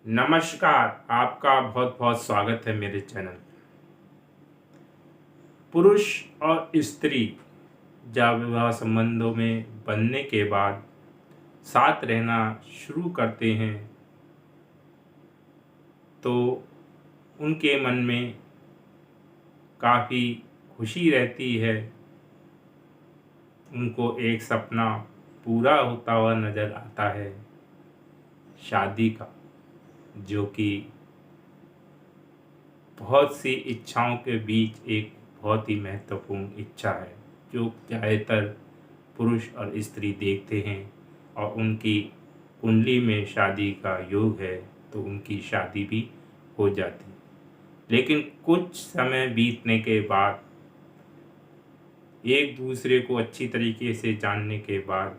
नमस्कार। आपका बहुत बहुत स्वागत है मेरे चैनल। पुरुष और स्त्री जब विवाह संबंधों में बनने के बाद साथ रहना शुरू करते हैं तो उनके मन में काफ़ी खुशी रहती है। उनको एक सपना पूरा होता हुआ नज़र आता है, शादी का, जो कि बहुत सी इच्छाओं के बीच एक बहुत ही महत्वपूर्ण इच्छा है, जो ज़्यादातर पुरुष और स्त्री देखते हैं और उनकी कुंडली में शादी का योग है तो उनकी शादी भी हो जाती है। लेकिन कुछ समय बीतने के बाद, एक दूसरे को अच्छी तरीके से जानने के बाद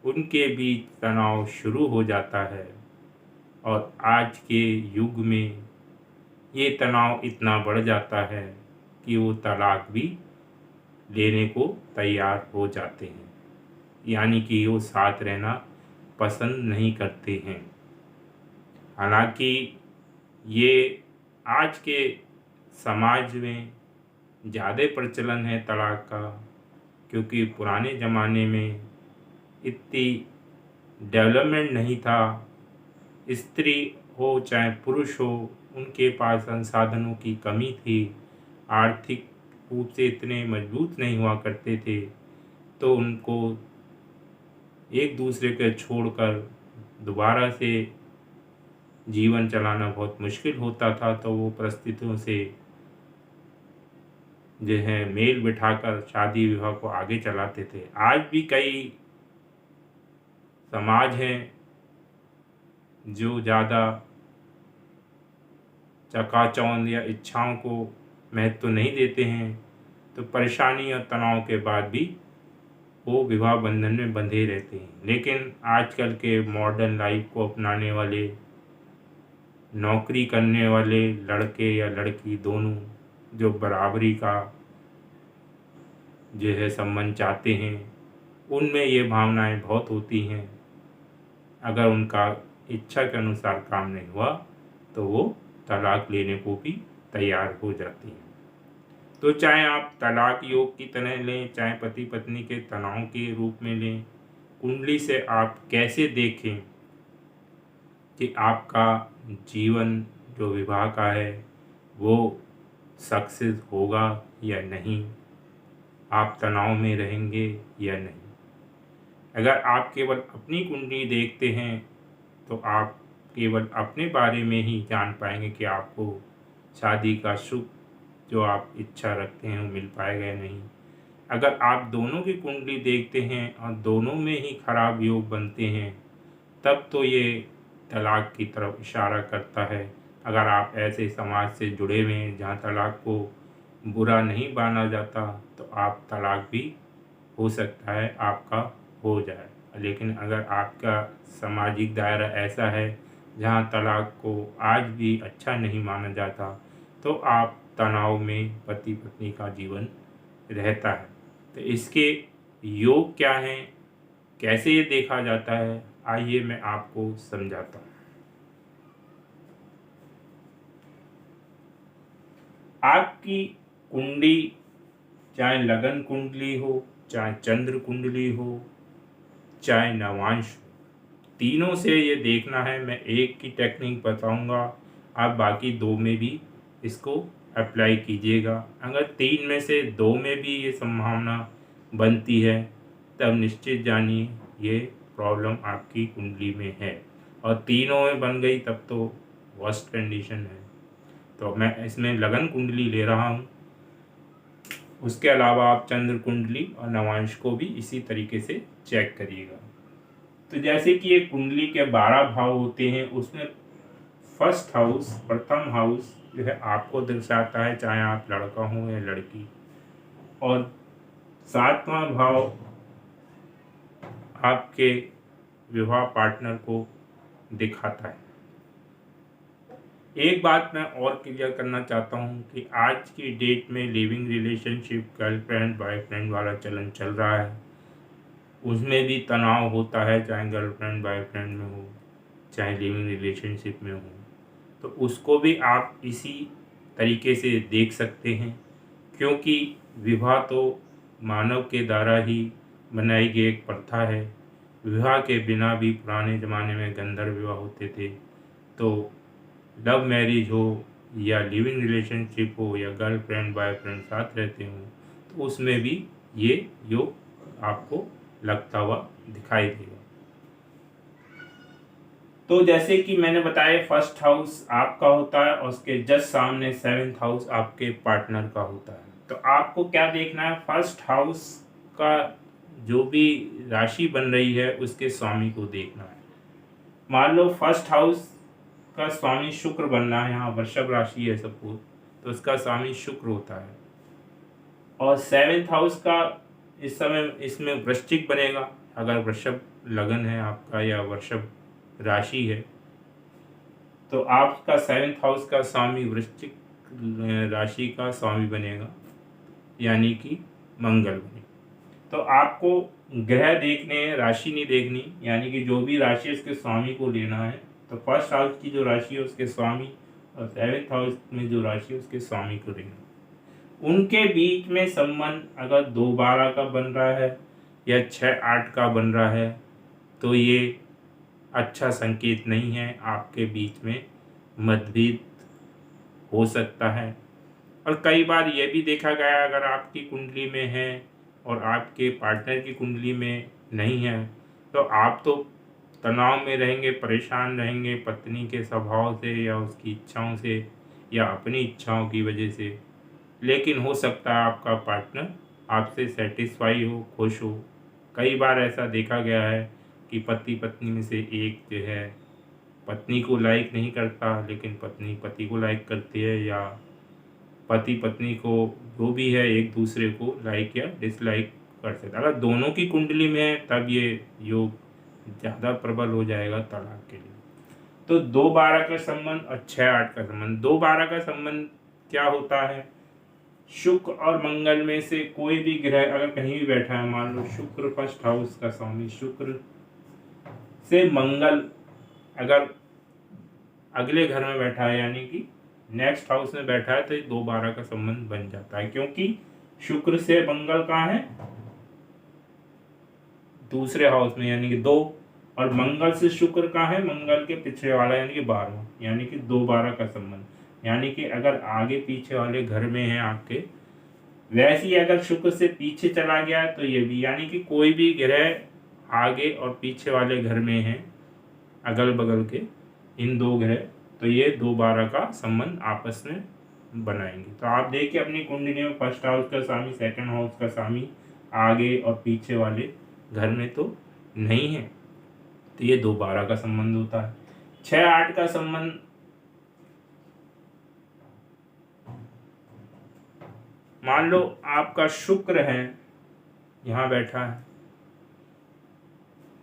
उनके बीच तनाव शुरू हो जाता है और आज के युग में ये तनाव इतना बढ़ जाता है कि वो तलाक भी लेने को तैयार हो जाते हैं, यानी कि वो साथ रहना पसंद नहीं करते हैं। हालांकि ये आज के समाज में ज़्यादा प्रचलन है तलाक का, क्योंकि पुराने ज़माने में इतनी डेवलपमेंट नहीं था। स्त्री हो चाहे पुरुष हो, उनके पास संसाधनों की कमी थी, आर्थिक रूप से इतने मजबूत नहीं हुआ करते थे, तो उनको एक दूसरे को छोड़कर दोबारा से जीवन चलाना बहुत मुश्किल होता था। तो वो परिस्थितियों से जो है मेल बिठाकर शादी विवाह को आगे चलाते थे। आज भी कई समाज हैं जो ज़्यादा चकाचौंध या इच्छाओं को महत्व नहीं देते हैं, तो परेशानी और तनाव के बाद भी वो विवाह बंधन में बंधे रहते हैं। लेकिन आजकल के मॉडर्न लाइफ को अपनाने वाले, नौकरी करने वाले लड़के या लड़की दोनों जो बराबरी का जो है संबंध चाहते हैं, उनमें ये भावनाएं बहुत होती हैं। अगर उनका इच्छा के अनुसार काम नहीं हुआ तो वो तलाक लेने को भी तैयार हो जाती हैं। तो चाहे आप तलाक योग की तरह लें, चाहे पति पत्नी के तनाव के रूप में लें, कुंडली से आप कैसे देखें कि आपका जीवन जो विवाह का है वो सक्सेस होगा या नहीं, आप तनाव में रहेंगे या नहीं। अगर आप केवल अपनी कुंडली देखते हैं तो आप केवल अपने बारे में ही जान पाएंगे कि आपको शादी का सुख जो आप इच्छा रखते हैं वो मिल पाएगा या नहीं। अगर आप दोनों की कुंडली देखते हैं और दोनों में ही खराब योग बनते हैं, तब तो ये तलाक की तरफ इशारा करता है। अगर आप ऐसे समाज से जुड़े हुए हैं जहाँ तलाक को बुरा नहीं माना जाता, तो आप तलाक भी हो सकता है आपका हो जाए। लेकिन अगर आपका सामाजिक दायरा ऐसा है जहाँ तलाक को आज भी अच्छा नहीं माना जाता, तो आप तनाव में पति पत्नी का जीवन रहता है। तो इसके योग क्या हैं, कैसे ये देखा जाता है, आइए मैं आपको समझाता हूँ। आपकी कुंडली, चाहे लगन कुंडली हो, चाहे चंद्र कुंडली हो, चाहे नवांश हो, तीनों से ये देखना है। मैं एक की टेक्निक बताऊंगा, आप बाकी दो में भी इसको अप्लाई कीजिएगा। अगर तीन में से दो में भी ये संभावना बनती है, तब निश्चित जानिए ये प्रॉब्लम आपकी कुंडली में है, और तीनों में बन गई तब तो वर्स्ट कंडीशन है। तो मैं इसमें लगन कुंडली ले रहा हूँ। उसके अलावा आप चंद्र कुंडली और नवांश को भी इसी तरीके से चेक करिएगा। तो जैसे कि एक कुंडली के 12 भाव होते हैं, उसमें फर्स्ट हाउस, प्रथम हाउस जो है आपको दर्शाता है, चाहे आप लड़का हो या लड़की, और 7वां भाव आपके विवाह पार्टनर को दिखाता है। एक बात मैं और क्लियर करना चाहता हूँ कि आज की डेट में लिविंग रिलेशनशिप, गर्लफ्रेंड बॉयफ्रेंड वाला चलन चल रहा है, उसमें भी तनाव होता है, चाहे गर्लफ्रेंड बॉयफ्रेंड में हो, चाहे लिविंग रिलेशनशिप में हो, तो उसको भी आप इसी तरीके से देख सकते हैं, क्योंकि विवाह तो मानव के द्वारा ही बनाई गई एक प्रथा है। विवाह के बिना भी पुराने ज़माने में गंधर्व विवाह होते थे। तो लव मैरिज हो या लिविंग रिलेशनशिप हो या गर्लफ्रेंड बॉयफ्रेंड साथ रहते हों, तो उसमें भी ये योग आपको लगता हुआ दिखाई देगा। तो जैसे कि मैंने बताया, फर्स्ट हाउस आपका होता है और उसके जस्ट सामने सेवेंथ हाउस आपके पार्टनर का होता है। तो आपको क्या देखना है, फर्स्ट हाउस का जो भी राशि बन रही है उसके स्वामी को देखना है। मान लो फर्स्ट हाउस का स्वामी शुक्र बनना है, यहाँ वृषभ राशि है सपोज, तो उसका स्वामी शुक्र होता है। और सेवेंथ हाउस का इस समय इसमें वृश्चिक बनेगा, अगर वृषभ लगन है आपका या वृषभ राशि है, तो आपका सेवेंथ हाउस का स्वामी वृश्चिक राशि का स्वामी बनेगा, यानी कि मंगल बने। तो आपको ग्रह देखने हैं, राशि नहीं देखनी, यानी कि जो भी राशि है उसके स्वामी को लेना है। तो फर्स्ट हाउस की जो राशि है उसके स्वामी, और सेवेंथ हाउस में जो राशि है उसके स्वामी को लेना। उनके बीच में संबंध अगर 2-12 का बन रहा है या 6-8 का बन रहा है, तो ये अच्छा संकेत नहीं है, आपके बीच में मतभेद हो सकता है। और कई बार यह भी देखा गया, अगर आपकी कुंडली में है और आपके पार्टनर की कुंडली में नहीं है, तो आप तो तनाव में रहेंगे, परेशान रहेंगे पत्नी के स्वभाव से या उसकी इच्छाओं से या अपनी इच्छाओं की वजह से। लेकिन हो सकता है आपका पार्टनर आपसे सेटिस्फाई हो, खुश हो। कई बार ऐसा देखा गया है कि पति पत्नी में से एक जो है पत्नी को लाइक नहीं करता, लेकिन पत्नी पति को लाइक करती है, या पति पत्नी को जो भी है एक दूसरे को लाइक या डिसलाइक कर सकता है। अगर दोनों की कुंडली में है तब ये योग ज़्यादा प्रबल हो जाएगा तलाक के लिए। तो 2-12 का संबंध और 6-8 का संबंध। 2-12 का संबंध क्या होता है, शुक्र और मंगल में से कोई भी ग्रह अगर कहीं भी बैठा है, मान लो शुक्र फर्स्ट हाउस का स्वामी शुक्र से मंगल अगर अगले घर में बैठा है, यानी कि नेक्स्ट हाउस में बैठा है, तो 2-12 का संबंध बन जाता है। क्योंकि शुक्र से मंगल कहाँ है, दूसरे हाउस में, यानी कि 2, और मंगल से शुक्र कहाँ है, मंगल के पिछले वाला यानी कि 12, यानी कि 2-12 का संबंध। यानी कि अगर आगे पीछे वाले घर में है आपके, वैसे ही अगर शुक्र से पीछे चला गया तो ये भी, यानी कि कोई भी ग्रह आगे और पीछे वाले घर में है, अगल बगल के इन 2 ग्रह, तो ये 2-12 का संबंध आपस में बनाएंगे। तो आप देखिए अपनी कुंडली में फर्स्ट हाउस का स्वामी, सेकंड हाउस का स्वामी आगे और पीछे वाले घर में तो नहीं है, तो ये 2-12 का संबंध होता है। 6-8 का संबंध मान लो आपका शुक्र है यहाँ बैठा है,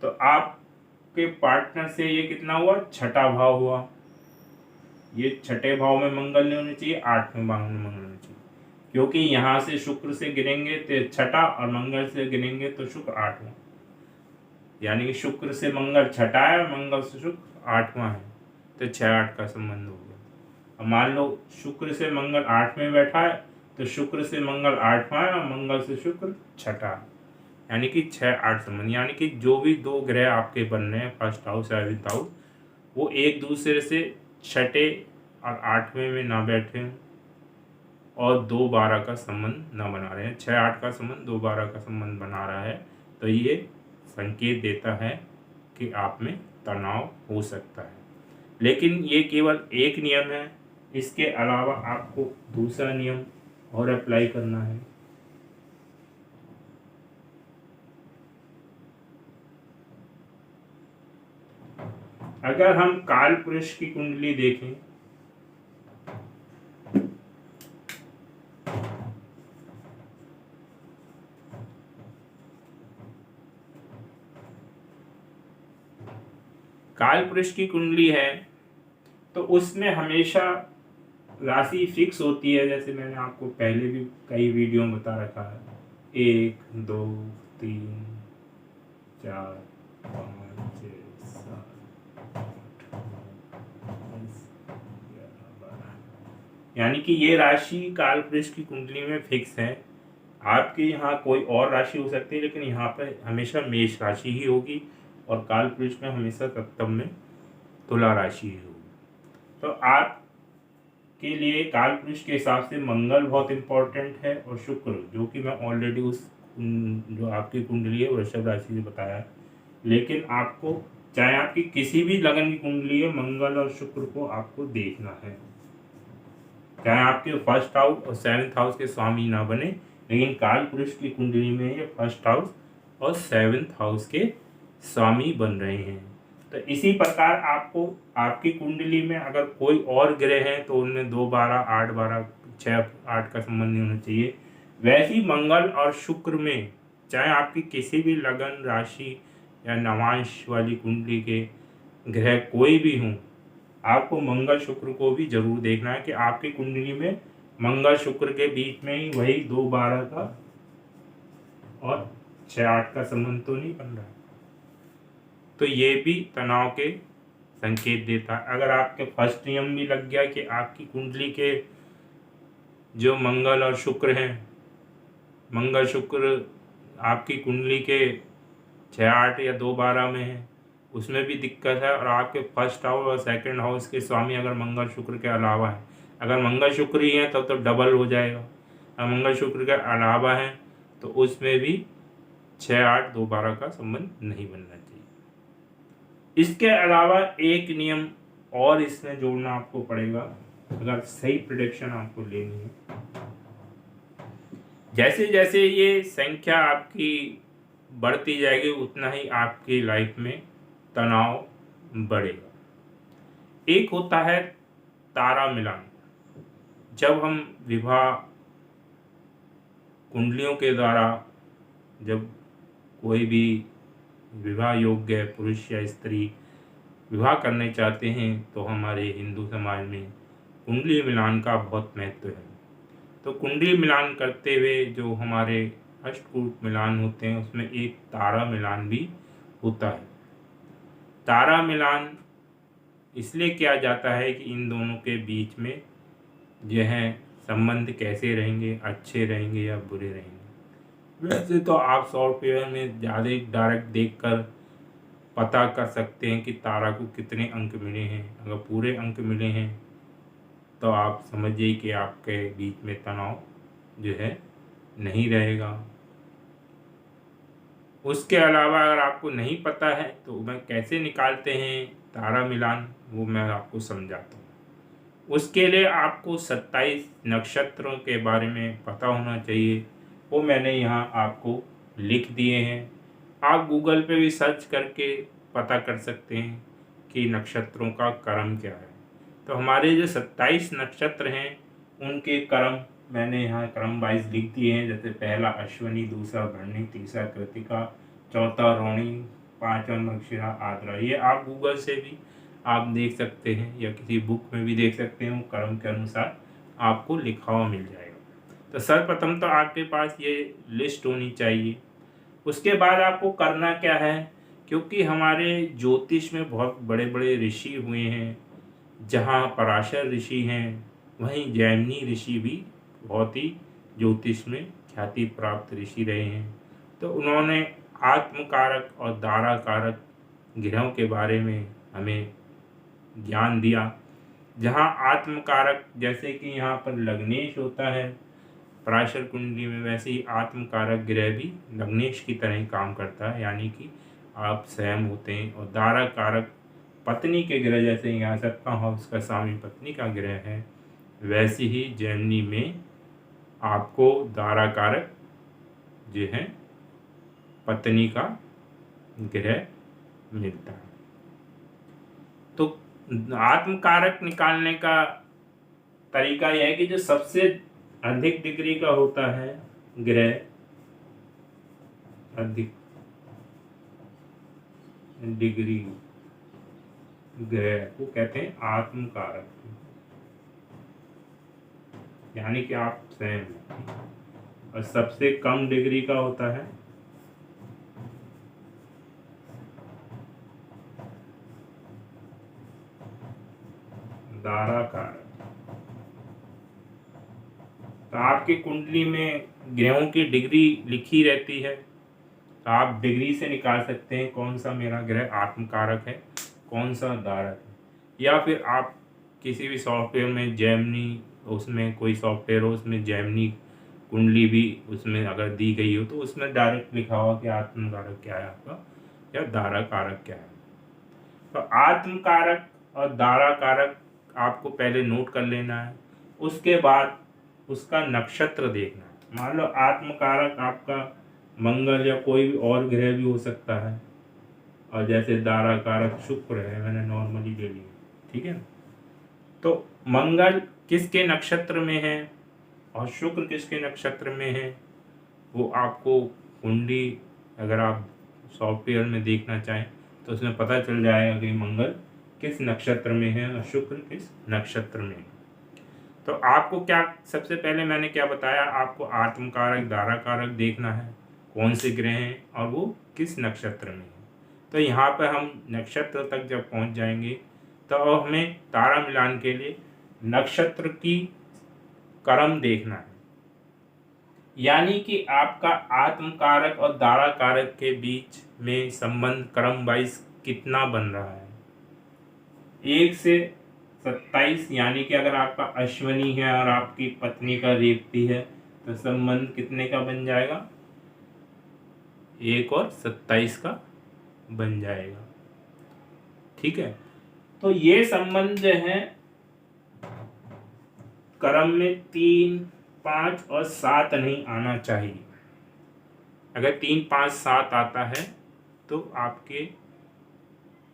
तो आपके पार्टनर से ये कितना हुआ, 6ठा भाव हुआ। ये 6ठे भाव में मंगल नहीं होने चाहिए, 8वें भाव में मंगल होने चाहिए, क्योंकि यहाँ से शुक्र से गिनेंगे तो 6ठा और मंगल से गिनेंगे तो शुक्र 8वां, यानी कि शुक्र से मंगल 6ठा है, मंगल से शुक्र 8वां है, तो 6-8 का संबंध हो गया। अब मान लो शुक्र से मंगल 8वें बैठा है, तो शुक्र से मंगल 8वां है और मंगल से शुक्र 6ठा, यानी कि 6-8 संबंध। यानी कि जो भी 2 ग्रह आपके बन रहे हैं फर्स्ट हाउस सेवेंथ हाउस, वो एक दूसरे से 6ठे और 8वें में ना बैठे हैं और 2-12 का संबंध ना बना रहे हैं। 6-8 का संबंध 2-12 का संबंध बना रहा है, तो ये संकेत देता है कि आप में तनाव हो सकता है। लेकिन ये केवल एक नियम है, इसके अलावा आपको दूसरा नियम और अप्लाई करना है। अगर हम काल पुरुष की कुंडली देखें, काल पुरुष की कुंडली है तो उसमें हमेशा राशि फिक्स होती है, जैसे मैंने आपको पहले भी कई वीडियो में बता रखा है, 1, 2, 3, 4, 5, 6, 7, 8, यानी कि ये राशि कालपुरुष की कुंडली में फिक्स है। आपके यहाँ कोई और राशि हो सकती है, लेकिन यहाँ पर हमेशा मेष राशि ही होगी और कालपुरुष में हमेशा सप्तम में तुला राशि ही होगी। तो आप के लिए कालपुरुष के हिसाब से मंगल बहुत इंपॉर्टेंट है और शुक्र, जो कि मैं ऑलरेडी उस जो आपकी कुंडली है वृषभ राशि से बताया है। लेकिन आपको चाहे आपकी किसी भी लगन की कुंडली है, मंगल और शुक्र को आपको देखना है। चाहे आपके फर्स्ट हाउस और सेवन्थ हाउस के स्वामी ना बने, लेकिन कालपुरुष की कुंडली में ये फर्स्ट हाउस और सेवन्थ हाउस के स्वामी बन रहे हैं। तो इसी प्रकार आपको आपकी कुंडली में अगर कोई और ग्रह है तो उनमें 2 12 8 12 6 8 का संबंध नहीं होना चाहिए। वैसे ही मंगल और शुक्र में चाहे आपकी किसी भी लगन राशि या नवांश वाली कुंडली के ग्रह कोई भी हों, आपको मंगल शुक्र को भी जरूर देखना है कि आपकी कुंडली में मंगल शुक्र के बीच में ही वही 2 12 का और 6 8 का संबंध तो नहीं बन रहा है। तो ये भी तनाव के संकेत देता है। अगर आपके फर्स्ट नियम भी लग गया कि आपकी कुंडली के जो मंगल और शुक्र हैं, मंगल शुक्र आपकी कुंडली के 6 8 या 2 12 में है, उसमें भी दिक्कत है। और आपके फर्स्ट हाउस और सेकंड हाउस के स्वामी अगर मंगल शुक्र के अलावा है, अगर मंगल शुक्र ही है तब तो डबल हो जाएगा। अगर मंगल शुक्र के अलावा है तो उसमें भी 6 8 2 12 का संबंध नहीं बनना चाहिए। इसके अलावा एक नियम और इसमें जोड़ना आपको पड़ेगा अगर सही प्रेडिक्शन आपको लेनी है। जैसे जैसे ये संख्या आपकी बढ़ती जाएगी उतना ही आपकी लाइफ में तनाव बढ़ेगा। एक होता है तारा मिलान। जब हम विवाह कुंडलियों के द्वारा जब कोई भी विवाह योग्य पुरुष या स्त्री विवाह करने चाहते हैं तो हमारे हिंदू समाज में कुंडली मिलान का बहुत महत्व है। तो कुंडली मिलान करते हुए जो हमारे अष्टकूट मिलान होते हैं उसमें एक तारा मिलान भी होता है। तारा मिलान इसलिए किया जाता है कि इन दोनों के बीच में जो है संबंध कैसे रहेंगे, अच्छे रहेंगे या बुरे रहेंगे। वैसे तो आप सॉफ्टवेयर में ज़्यादा डायरेक्ट देखकर पता कर सकते हैं कि तारा को कितने अंक मिले हैं। अगर पूरे अंक मिले हैं तो आप समझिए कि आपके बीच में तनाव जो है नहीं रहेगा। उसके अलावा अगर आपको नहीं पता है तो मैं कैसे निकालते हैं तारा मिलान, वो मैं आपको समझाता हूँ। उसके लिए आपको 27 नक्षत्रों के बारे में पता होना चाहिए। वो मैंने यहाँ आपको लिख दिए हैं। आप गूगल पे भी सर्च करके पता कर सकते हैं कि नक्षत्रों का क्रम क्या है। तो हमारे जो 27 नक्षत्र हैं उनके क्रम मैंने यहाँ क्रम वाइज लिख दिए हैं। जैसे पहला अश्विनी, दूसरा भरणी, तीसरा कृतिका, चौथा रोहिणी, पांचवा मृगशिरा, आद्रा। ये आप गूगल से भी आप देख सकते हैं या किसी बुक में भी देख सकते हैं। वो क्रम के अनुसार आपको लिखा हुआ मिल जाएगा। तो सर्वप्रथम तो आपके पास ये लिस्ट होनी चाहिए। उसके बाद आपको करना क्या है, क्योंकि हमारे ज्योतिष में बहुत बड़े बड़े ऋषि हुए हैं। जहाँ पराशर ऋषि हैं वहीं जैमिनी ऋषि भी बहुत ही ज्योतिष में ख्याति प्राप्त ऋषि रहे हैं। तो उन्होंने आत्मकारक और दाराकारक ग्रहों के बारे में हमें ज्ञान दिया। जहाँ आत्मकारक जैसे कि यहाँ पर लग्नेश होता है पराशर कुंडली में, वैसे ही आत्मकारक ग्रह भी लग्नेश की तरह ही काम करता है, यानी कि आप स्वयं होते हैं। और दारा कारक पत्नी के ग्रह, जैसे यहाँ 7वां हाउस का स्वामी पत्नी का ग्रह है, वैसे ही जैमिनी में आपको दारा कारक जो है पत्नी का ग्रह मिलता है। तो आत्मकारक निकालने का तरीका यह है कि जो सबसे अधिक डिग्री का होता है ग्रह, अधिक डिग्री ग्रह को कहते हैं आत्मकारक, यानी कि आप स्वयं। और सबसे कम डिग्री का होता है दारा कारक। तो आपकी कुंडली में ग्रहों की डिग्री लिखी रहती है, तो आप डिग्री से निकाल सकते हैं कौन सा मेरा ग्रह आत्मकारक है, कौन सा दारक है। या फिर आप किसी भी सॉफ्टवेयर में जेमिनी, उसमें कोई सॉफ्टवेयर हो उसमें जेमिनी कुंडली भी उसमें अगर दी गई हो तो उसमें डायरेक्ट लिखा हुआ कि आत्मकारक क्या है आपका या दारा कारक क्या है। तो आत्मकारक और दारा कारक आपको पहले नोट कर लेना है, उसके बाद उसका नक्षत्र देखना है। मान लो आत्मकारक आपका मंगल या कोई भी और ग्रह भी हो सकता है, और जैसे दारा कारक शुक्र है, मैंने नॉर्मली ले लिया, ठीक है। तो मंगल किसके नक्षत्र में है और शुक्र किसके नक्षत्र में है, वो आपको कुंडली अगर आप सॉफ्टवेयर में देखना चाहें तो उसमें पता चल जाएगा कि मंगल किस नक्षत्र में है और शुक्र किस नक्षत्र में है। तो आपको क्या, सबसे पहले मैंने क्या बताया, आपको आत्मकारक दारा कारक देखना है कौन से ग्रह हैं और वो किस नक्षत्र में है। तो यहाँ पर हम नक्षत्र तक जब पहुँच जाएंगे तो हमें तारा मिलान के लिए नक्षत्र की क्रम देखना है, यानी कि आपका आत्मकारक और दारा कारक के बीच में संबंध क्रम वाइज कितना बन रहा है। 1 से 27, यानी कि अगर आपका अश्वनी है और आपकी पत्नी का रेवती है तो संबंध कितने का बन जाएगा, 1 और 27 का बन जाएगा, ठीक है। तो ये संबंध जो है क्रम में 3, 5 और 7 नहीं आना चाहिए। अगर 3, 5, 7 आता है तो आपके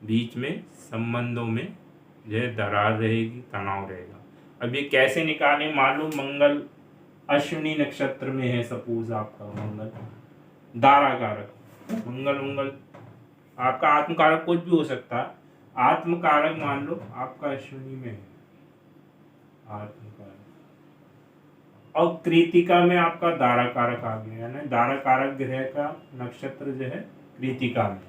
बीच में संबंधों में जो है दरार रहेगी, तनाव रहेगा। अब ये कैसे निकालें, मान लो मंगल अश्विनी नक्षत्र में है, सपोज आपका मंगल दारा कारक, मंगल आपका आत्मकारक कुछ भी हो सकता है, आत्मकारक मान लो आपका अश्विनी में है आत्मकारक, और कृतिका में आपका दारा कारक आ गया, यानी दारा कारक ग्रह का नक्षत्र जो है कृतिका में।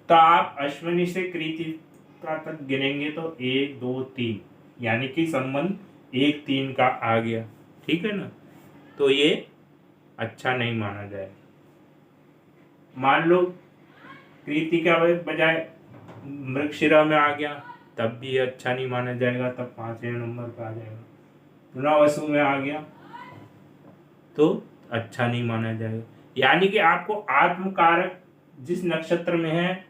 तो आप अश्विनी से कृतिका तक गिनेंगे तो 1, 2, 3, यानी कि संबंध 1, 3 का आ गया, ठीक है ना। तो ये अच्छा नहीं माना जाए। मान लो कृतिका बजाय मृगशिरा में आ गया तब भी अच्छा नहीं माना जाएगा, तब 5वें नंबर पर आ जाएगा। पुनर्वसु में आ गया तो अच्छा नहीं माना जाएगा। यानी कि आपको आत्मकारक जिस नक्षत्र में है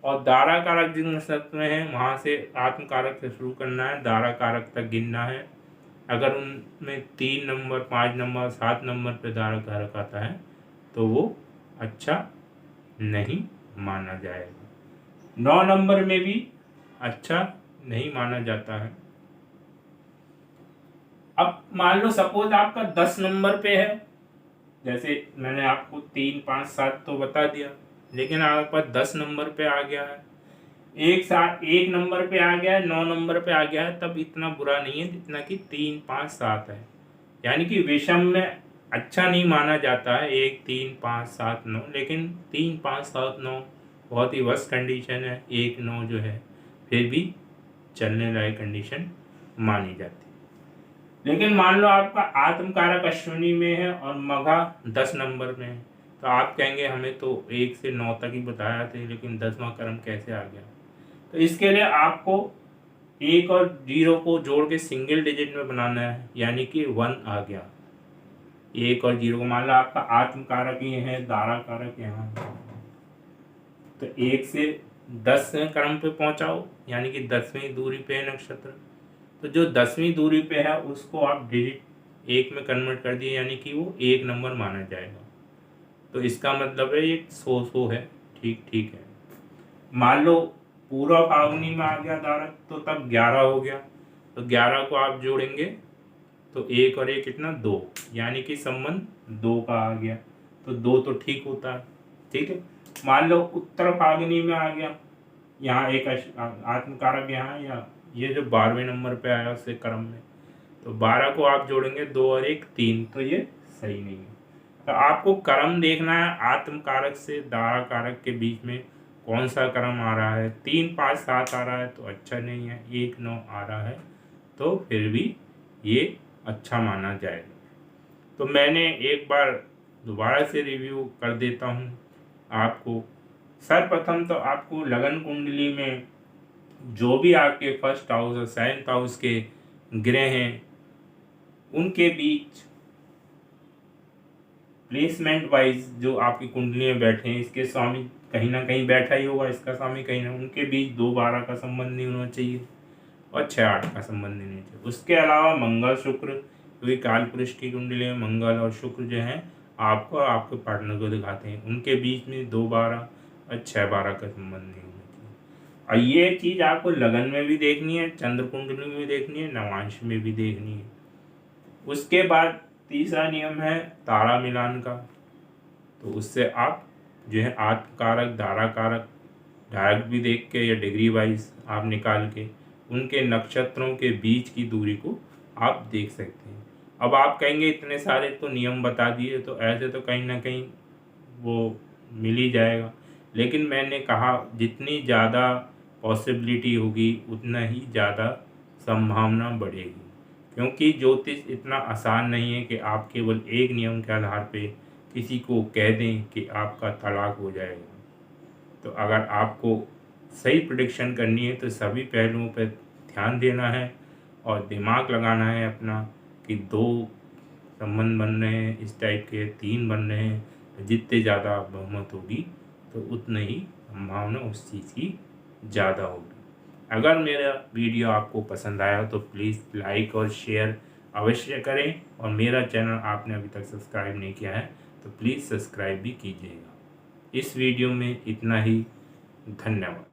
और दारा कारक जिस नक्षत्र में है वहाँ से आत्मकारक से शुरू करना है, दारा कारक तक गिनना है। अगर उनमें 3 नंबर, 5 नंबर, 7 नंबर पे दारा कारक आता है तो वो अच्छा नहीं माना जाएगा। 9 नंबर में भी अच्छा नहीं माना जाता है। अब मान लो सपोज आपका 10 नंबर पे है, जैसे मैंने आपको 3, 5, 7 तो बता दिया, लेकिन आपके पास 10 नंबर पे आ गया है, एक साथ 1 नंबर पे आ गया है, 9 नंबर पे आ गया है, तब इतना बुरा नहीं है जितना कि 3, 5, 7 है। यानी कि विषम में अच्छा नहीं माना जाता है 1, 3, 5, 7, 9, लेकिन 3, 5, 7, 9 बहुत ही वर्स्ट कंडीशन है। 1, 9 जो है फिर भी चलने लायक कंडीशन मानी जाती है। लेकिन मान लो आपका आत्मकारक अश्विनी में है और मघा 10 नंबर में है, तो आप कहेंगे हमें तो 1 से 9 तक ही बताया थे, लेकिन 10वां क्रम कैसे आ गया। तो इसके लिए आपको 1 और 0 को जोड़ के सिंगल डिजिट में बनाना है, यानी कि 1 आ गया। 1 और 0 को मान लो आपका आत्मकारक ये है, दारा कारक यहाँ, तो 1 से 10वें क्रम पे पहुंचाओ, यानी कि 10वीं दूरी पे है नक्षत्र। तो जो 10वीं दूरी पे है उसको आप डिजिट 1 में कन्वर्ट कर दिए, यानी कि वो 1 नंबर माना जाएगा। तो इसका मतलब है ये 100 है, ठीक है। मान लो पूरा फाल्गुनी में आ गया दारक, तो तब 11 हो गया, तो 11 को आप जोड़ेंगे तो 1 और 1 कितना 2, यानी कि संबंध 2 का आ गया, तो 2 तो ठीक होता है, ठीक है। मान लो उत्तर फाल्गुनी में आ गया, यहाँ एक आत्मकारक यहाँ, या ये जो 12वें नंबर पे आया उसके क्रम में, तो 12 को आप जोड़ेंगे 2 और 1 3, तो ये सही नहीं है। तो आपको क्रम देखना है आत्मकारक से दारा कारक के बीच में कौन सा क्रम आ रहा है। 3, 5, 7 आ रहा है तो अच्छा नहीं है, 1, 9 आ रहा है तो फिर भी ये अच्छा माना जाएगा। तो मैंने एक बार दोबारा से रिव्यू कर देता हूँ आपको। सर्वप्रथम तो आपको लगन कुंडली में जो भी आपके फर्स्ट हाउस और सेवंथ हाउस के ग्रह हैं उनके बीच प्लेसमेंट वाइज जो आपकी कुंडली में बैठे हैं, इसके स्वामी कहीं ना कहीं बैठा ही होगा, इसका स्वामी कहीं ना, उनके बीच 2-12 का संबंध नहीं होना चाहिए और 6-8 का संबंध नहीं होना चाहिए। उसके अलावा मंगल शुक्र, क्योंकि काल पुरुष की कुंडली में मंगल और शुक्र जो है आपको और आपके पार्टनर को दिखाते हैं, उनके बीच में 2-12 और 6-12 का संबंध नहीं होना चाहिए। और ये चीज़ आपको लगन में भी देखनी है, चंद्र कुंडली में भी देखनी है, नवांश में भी देखनी है। उसके बाद तीसरा नियम है तारा मिलान का। तो उससे आप जो है आत्मकारक, दाराकारक डायरेक्ट भी देख के या डिग्री वाइज आप निकाल के उनके नक्षत्रों के बीच की दूरी को आप देख सकते हैं। अब आप कहेंगे इतने सारे तो नियम बता दिए, तो ऐसे तो कहीं ना कहीं वो मिल ही जाएगा, लेकिन मैंने कहा जितनी ज़्यादा पॉसिबिलिटी होगी उतना ही ज़्यादा संभावना बढ़ेगी, क्योंकि ज्योतिष इतना आसान नहीं है कि आप केवल एक नियम के आधार पे किसी को कह दें कि आपका तलाक हो जाएगा। तो अगर आपको सही प्रेडिक्शन करनी है तो सभी पहलुओं पर ध्यान देना है और दिमाग लगाना है अपना कि 2 संबंध बन रहे हैं इस टाइप के, 3 बन रहे हैं, जितने ज़्यादा बहुमत होगी तो उतनी ही संभावना उस चीज़ की ज़्यादा होगी। अगर मेरा वीडियो आपको पसंद आया तो प्लीज़ लाइक और शेयर अवश्य करें, और मेरा चैनल आपने अभी तक सब्सक्राइब नहीं किया है तो प्लीज़ सब्सक्राइब भी कीजिएगा। इस वीडियो में इतना ही। धन्यवाद।